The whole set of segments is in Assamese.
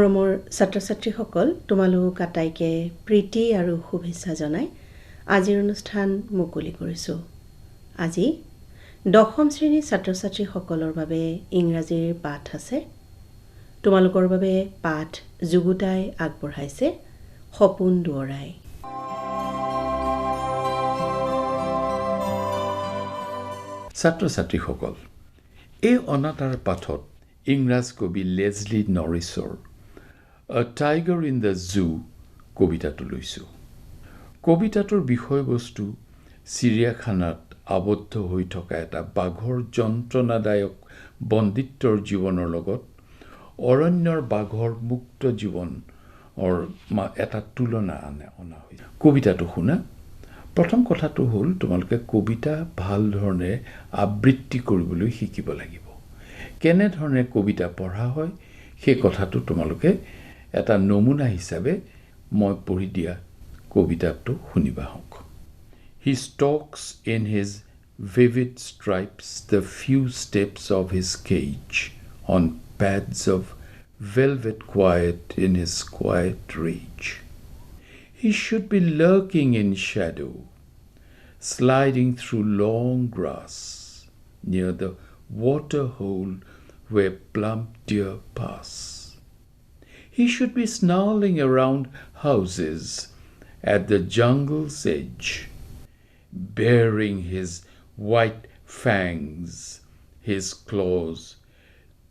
মৰমৰ ছাত্ৰ-ছাত্ৰীসকল, তোমালোক আটাইকে প্ৰীতি আৰু শুভেচ্ছা জনাই আজিৰ অনুষ্ঠান মুকলি কৰিছোঁ। আজি দশম শ্ৰেণীৰ ছাত্ৰ-ছাত্ৰীসকলৰ বাবে ইংৰাজীৰ পাঠ আছে। তোমালোকৰ বাবে পাঠ যুগুতাই আগবঢ়াইছে সপোন দুৱৰাই। ছাত্ৰ-ছাত্ৰীসকল, এই অনাতাঁৰ পাঠত ইংৰাজ কবি লেজলি নৰিছৰ A Tiger in the Zoo কবিতাটো লৈছোঁ। কবিতাটোৰ বিষয়বস্তু চিৰিয়াখানাত আবদ্ধ হৈ থকা এটা বাঘৰ যন্ত্ৰণাদায়ক বন্দিত্বৰ জীৱনৰ লগত অৰণ্যৰ বাঘৰ মুক্ত জীৱনৰ এটা তুলনা অনা হৈছে। কবিতাটো শুনা। প্ৰথম কথাটো হ'ল তোমালোকে কবিতা ভাল ধৰণে আবৃত্তি কৰিবলৈ শিকিব লাগিব। কেনেধৰণে কবিতা পঢ়া হয় সেই কথাটো তোমালোকে এটা নমুনা হিচাপে মই পঢ়ি দিয়া কবিতাটো শুনিবা হওক। He stalks in his vivid stripes the few steps of his cage on pads of velvet quiet in his quiet rage. He should be lurking in shadow, sliding through long grass near the water hole where plump deer pass. He should be snarling around houses at the jungle's edge, baring his white fangs, his claws,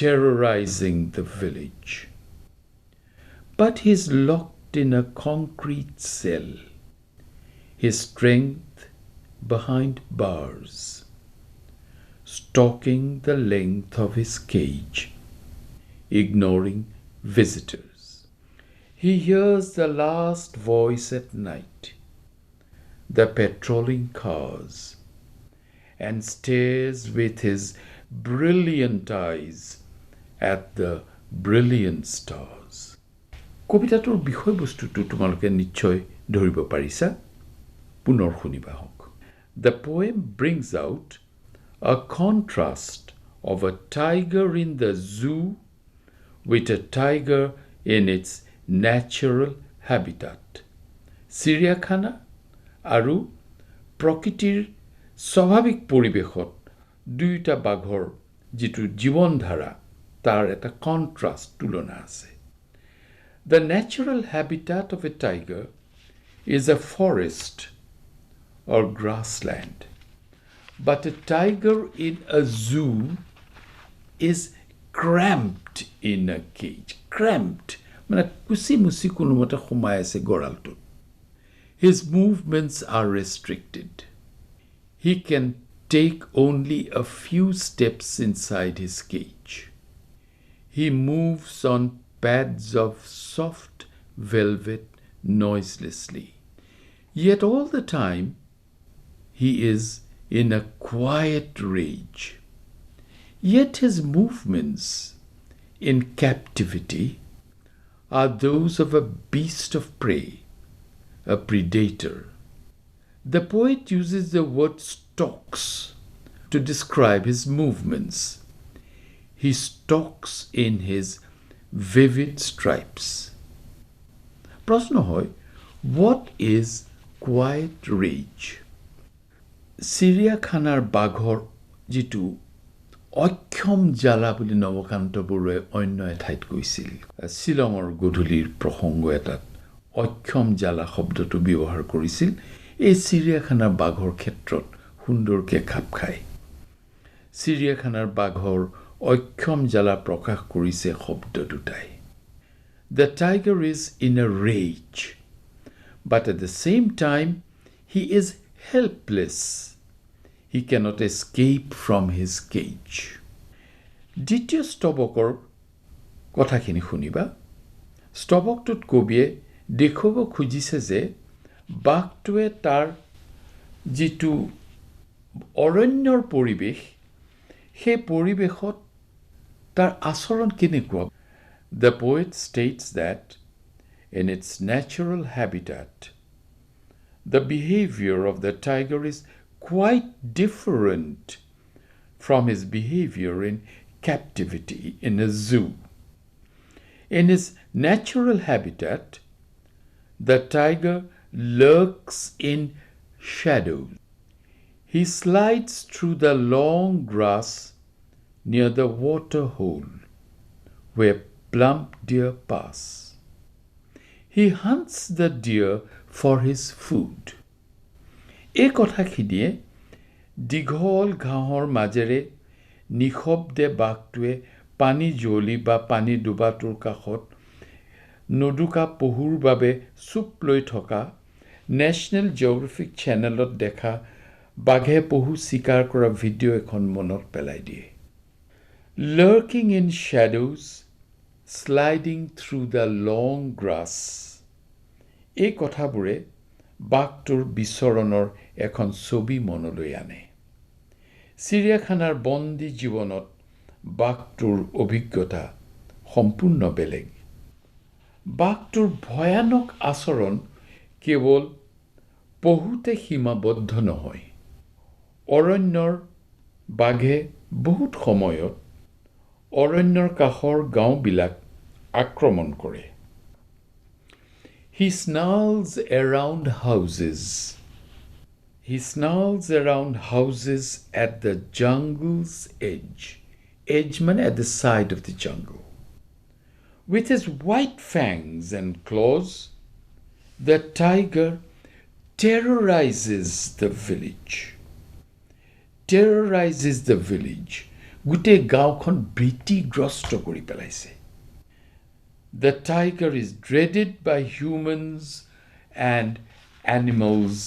terrorizing the village. But he's locked in a concrete cell, his strength behind bars, stalking the length of his cage, ignoring visitors. He hears the last voice at night, the patrolling cars, and stares with his brilliant eyes at the brilliant stars. কবিতাটোৰ বিষয়বস্তুটো তোমালোকে নিশ্চয় ধৰিব পাৰিছা। পুনৰ শুনিবা হওক। The poem brings out a contrast of a tiger in the zoo with a tiger in its natural habitat. চিৰিয়াখানা আৰু প্ৰকৃতিৰ স্বাভাৱিক পৰিৱেশত দুয়োটা বাঘৰ যিটো জীৱনধাৰা তাৰ এটা কণ্ট্ৰাষ্ট তুলনা আছে। The natural habitat of a tiger is a forest or grassland, but a tiger in a zoo is cramped in a cage. Cramped মানে কুচি-মুচি কোনোমতে সোমাই আছে গঁৰালটোত। His movements are restricted. He can take only a few steps inside his cage. He moves on pads of soft velvet noiselessly. Yet all the time, he is in a quiet rage. Yet his movements in captivity are those of a beast of prey, a predator. The poet uses the word stalks to describe his movements. He stalks in his vivid stripes. প্ৰশ্ন হয়, what is quiet rage? চিৰিয়াখানাৰ বাঘৰ যিটো অক্ষম জ্বালা বুলি নৱকান্ত বৰুৱাই অন্য এঠাইত কৈছিল। শ্বিলঙৰ গধূলিৰ প্ৰসংগ এটাত অক্ষম জ্বালা শব্দটো ব্যৱহাৰ কৰিছিল। এই চিৰিয়াখানাৰ বাঘৰ ক্ষেত্ৰত সুন্দৰকৈ খাপ খায়। চিৰিয়াখানাৰ বাঘৰ অক্ষম জ্বালা প্ৰকাশ কৰিছে শব্দ দুটাই। The tiger is in a rage, but at the same time he is helpless. He cannot escape from his cage. দ্বিতীয় স্তবকৰ কথাখিনি শুনিবা। স্তবকটোত কবিয়ে দেখুৱাব খুজিছে যে বাঘটোৱে তাৰ যিটো অৰণ্যৰ পৰিৱেশ সেই পৰিৱেশত তাৰ আচৰণ কেনেকুৱা। The poet states that in its natural habitat, the behavior of the tiger is quite different from his behavior in captivity in a zoo. In his natural habitat, the tiger lurks in shadows. He slides through the long grass near the water hole where plump deer pass. He hunts the deer for his food. এই কথাখিনিয়ে দীঘল ঘাঁহৰ মাজেৰে নিশব্দে বাঘটোৱে পানী জুৱলি বা পানী ডুবাটোৰ কাষত নদুকা পহুৰ বাবে চুপ লৈ থকা নেশ্যনেল জিঅ'গ্ৰাফিক চেনেলত দেখা বাঘে পহু চিকাৰ কৰা ভিডিঅ' এখন মনত পেলাই দিয়ে। Lurking in shadows, sliding through the long grass. এই কথাবোৰে বাঘটোৰ বিচৰণৰ এখন ছবি মনলৈ আনে। চিৰিয়াখানাৰ বন্দী জীৱনত বাঘটোৰ অভিজ্ঞতা সম্পূৰ্ণ বেলেগ। বাঘটোৰ ভয়ানক আচৰণ কেৱল পহুতে সীমাবদ্ধ নহয়। অৰণ্যৰ বাঘে বহুত সময়ত অৰণ্যৰ কাষৰ গাঁওবিলাক আক্ৰমণ কৰে। He snarls around houses. He snarls around houses at the jungle's edge. Edge means at the side of the jungle. With his white fangs and claws, the tiger terrorizes the village. Terrorizes the village. গোটেই গাঁওখন ভীতিগ্ৰস্ত কৰি পেলাইছে। The tiger is dreaded by humans and animals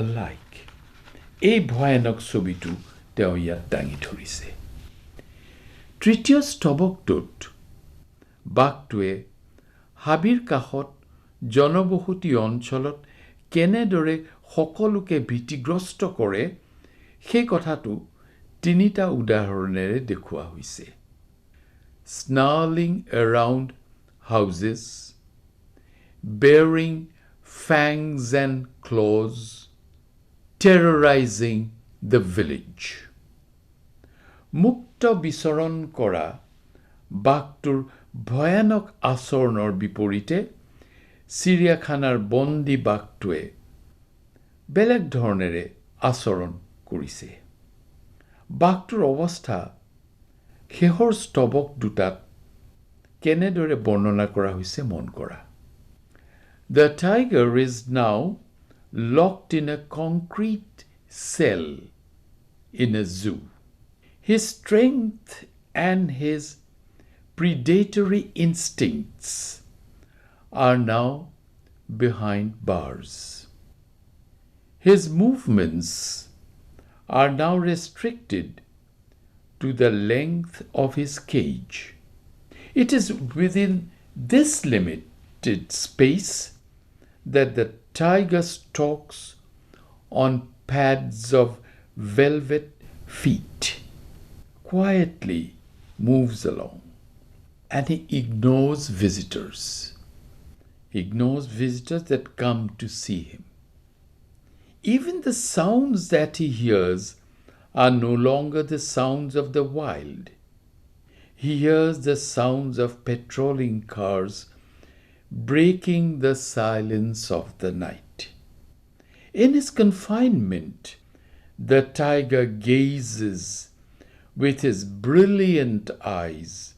alike. এই ভয়ানক ছবিটো তেওঁ ইয়াত দাঙি ধৰিছে। তৃতীয় স্তৱকটোত বাঘটোৱে হাবিৰ কাষত জনবসতি অঞ্চলত কেনেদৰে সকলোকে ভীতিগ্ৰস্ত কৰে সেই কথাটো তিনিটা উদাহৰণেৰে দেখুওৱা হৈছে। Snarling around houses, bearing fangs and claws, terrorizing the village. মুক্ত বিচৰণ কৰা বাঘটোৰ ভয়ানক আচৰণৰ বিপৰীতে চিৰিয়াখানাৰ বন্দী বাঘটোৱে বেলেগ ধৰণেৰে আচৰণ কৰিছে। বাঘটোৰ অৱস্থা শেষৰ স্তৱক দুটাত কেনেদৰে বৰ্ণনা কৰা হৈছে মন কৰা। The tiger is now locked in a concrete cell in a zoo. His strength and his predatory instincts are now behind bars. His movements are now restricted to the length of his cage. It is within this limited space that the tiger stalks on pads of velvet feet, quietly moves along, and he ignores visitors. Ignores visitors that come to see him. Even the sounds that he hears are no longer the sounds of the wild. He hears the sounds of patrolling cars breaking the silence of the night. In his confinement, the tiger gazes with his brilliant eyes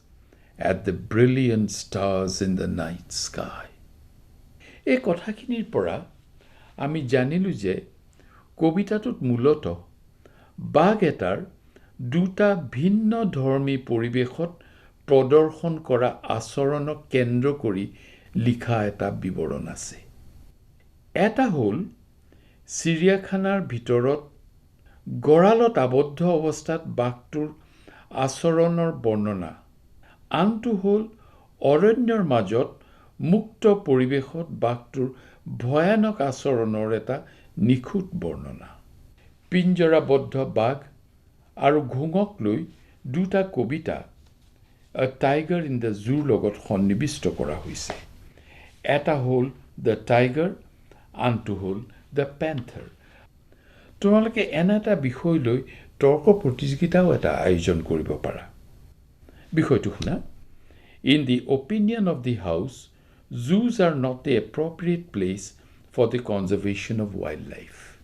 at the brilliant stars in the night sky. এই কথাখিনিৰ পৰা আমি জানিলো যে কবিতাটোত মূলতঃ বাঘ এটাৰ দুটা ভিন্ন ধৰ্মী পৰিৱেশত প্ৰদৰ্শন কৰা আচৰণক কেন্দ্ৰ কৰি লিখা এটা বিৱৰণ আছে। এটা হ'ল চিৰিয়াখানাৰ ভিতৰত গঁৰালত আবদ্ধ অৱস্থাত বাঘটোৰ আচৰণৰ বৰ্ণনা, আনটো হ'ল অৰণ্যৰ মাজত মুক্ত পৰিৱেশত বাঘটোৰ ভয়ানক আচৰণৰ এটা নিখুঁত বৰ্ণনা। পিঞ্জৰাবদ্ধ বাঘ আৰু ঘোঙক লৈ দুটা কবিতা A Tiger in the Zoo লগত সন্নিৱিষ্ট কৰা হৈছে। এটা হ'ল দ্য টাইগাৰ, আনটো হ'ল দ্য পেন্থাৰ। তোমালোকে এনে এটা বিষয় লৈ তৰ্ক প্ৰতিযোগিতাও এটা আয়োজন কৰিব পাৰা। বিষয়টো শুনা, In the opinion of the House, zoos are not the appropriate place for the conservation of wildlife.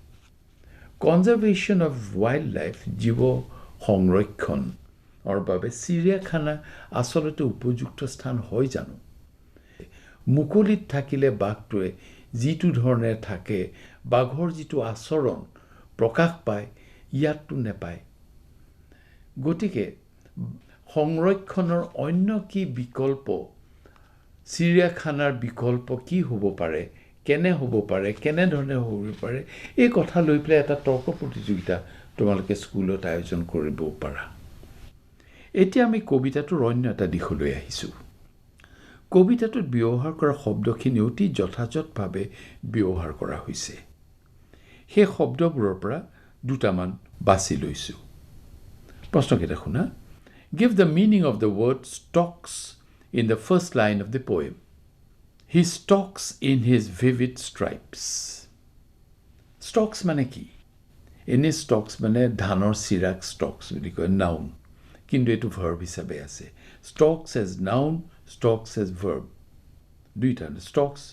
Conservation of wildlife, জীৱ সংৰক্ষণ বাবে চিৰিয়াখানা আচলতে উপযুক্ত স্থান হয় জানো? মুকলিত থাকিলে বাঘটোৱে যিটো ধৰণে থাকে, বাঘৰ যিটো আচৰণ প্ৰকাশ পায়, ইয়াতটো নেপায়। গতিকে সংৰক্ষণৰ অন্য কি বিকল্প, চিৰিয়াখানাৰ বিকল্প কি হ'ব পাৰে, কেনে হ'ব পাৰে, কেনে ধৰণে হ'ব পাৰে, এই কথা লৈ পেলাই এটা তৰ্ক প্ৰতিযোগিতা তোমালোকে স্কুলত আয়োজন কৰিব পাৰা। এতিয়া আমি কবিতাটোৰ অন্য এটা দিশলৈ আহিছোঁ। কবিতাটোত ব্যৱহাৰ কৰা শব্দখিনি অতি যথাযথভাৱে ব্যৱহাৰ কৰা হৈছে। সেই শব্দবোৰৰ পৰা দুটামান বাছি লৈছোঁ। প্ৰশ্নকেইটা শুনা। Give the meaning of the word stalks in the first line of the poem. He stalks in his vivid stripes. Stalks মানে কি? এনে stalks মানে ধানৰ চিৰাক stalks বুলি কয়, noun. কিন্তু এইটো verb হিচাপে আছে। Stalks as noun, stalks as verb. দুইটা, stalks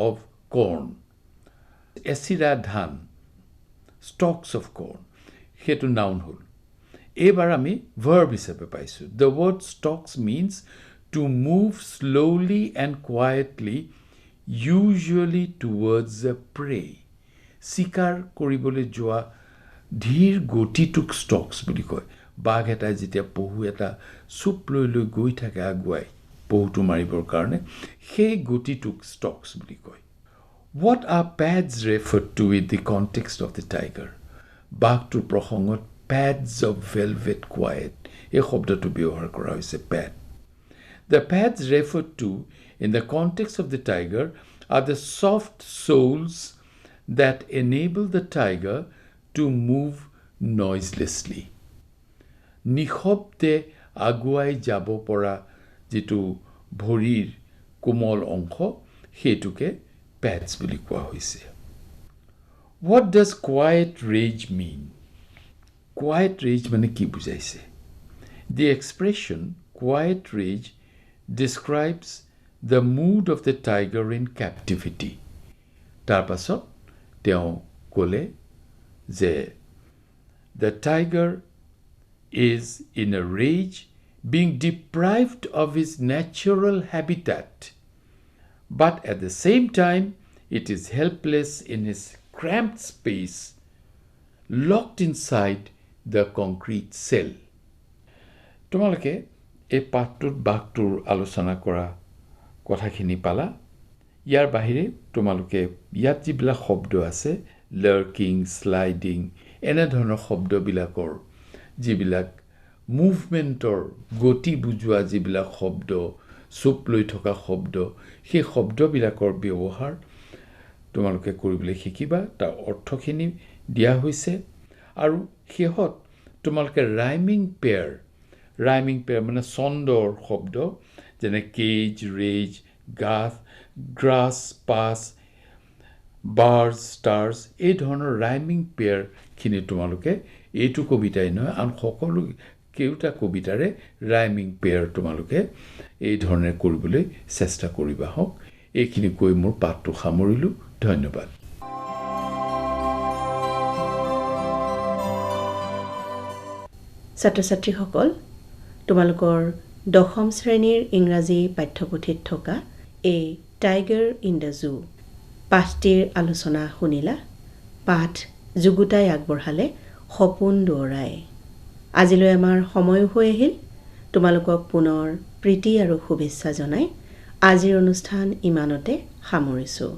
of corn. এচিৰা ধান, stalks of corn. সেইটো noun হ'ল। এইবাৰ আমি verb হিচাপে পাইছোঁ। The word stalks means to move slowly and quietly, usually towards a prey. চিকাৰ কৰিবলৈ যোৱা ধীৰ গতিটোক stalks বুলি কয়। বাঘ এটাই যেতিয়া পহু এটা চুপ লৈ লৈ গৈ থাকে আগুৱাই পহুটো মাৰিবৰ কাৰণে, সেই গতিটোক stalks বুলি কয়। What are pads referred to in the context of the tiger? বাঘটোৰ প্ৰসংগত pads of velvet quiet, এই শব্দটো ব্যৱহাৰ কৰা হৈছে, pad. The pads referred to in the context of the tiger are the soft soles that enable the tiger to move noiselessly. নিশব্দে আগুৱাই যাব পৰা যিটো ভৰিৰ কোমল অংশ, সেইটোকে pads বুলি কোৱা হৈছে। What does quiet rage mean? Quiet rage মানে কি বুজাইছে? The expression quiet rage describes the mood of the tiger in captivity. তাৰ পাছত তেওঁ ক'লে যে the tiger is in a rage, being deprived of his natural habitat, but at the same time it is helpless in his cramped space, locked inside the concrete cell. তোমালোকে এই পাঠটোত বাঘটোৰ আলোচনা কৰা কথাখিনি পালা। ইয়াৰ বাহিৰে তোমালোকে ইয়াত যিবিলাক শব্দ আছে, lurking, sliding, এনেধৰণৰ শব্দবিলাকৰ যিবিলাক মুভমেণ্টৰ গতি বুজোৱা যিবিলাক শব্দ, চুপ লৈ থকা শব্দ, সেই শব্দবিলাকৰ ব্যৱহাৰ তোমালোকে কৰিবলৈ শিকিবা। তাৰ অৰ্থখিনি দিয়া হৈছে আৰু শেষত তোমালোকে ৰাইমিং পেয়াৰ মানে ছন্দৰ শব্দ, যেনে কেজ, ৰেজ, গ্ৰাছ, পাছ, বাৰ্জ, ষ্টাৰ্ছ, এই ধৰণৰ ৰাইমিং পেয়াৰখিনি তোমালোকে এইটো কবিতাই নহয়, আন সকলো কেইটা কবিতাৰে ৰাইমিং পেয়াৰ তোমালোকে এই ধৰণে কৰিবলৈ চেষ্টা কৰিবা হওক। এইখিনি কৈ মোৰ পাঠটো সামৰিলোঁ। ধন্যবাদ। ছাত্ৰ ছাত্ৰীসকল, তোমালোকৰ 10ম শ্ৰেণীৰ ইংৰাজী পাঠ্যপুথিত থকা এই টাইগাৰ ইন দ্য জু পাঠটিৰ আলোচনা শুনিলা। পাঠ যুগুতাই আগবঢ়ালে সপোন দুৱৰাই। আজিলৈ আমাৰ সময়ো হৈ আহিল। তোমালোকক পুনৰ প্ৰীতি আৰু শুভেচ্ছা জনাই আজিৰ অনুষ্ঠান ইমানতে সামৰিছোঁ।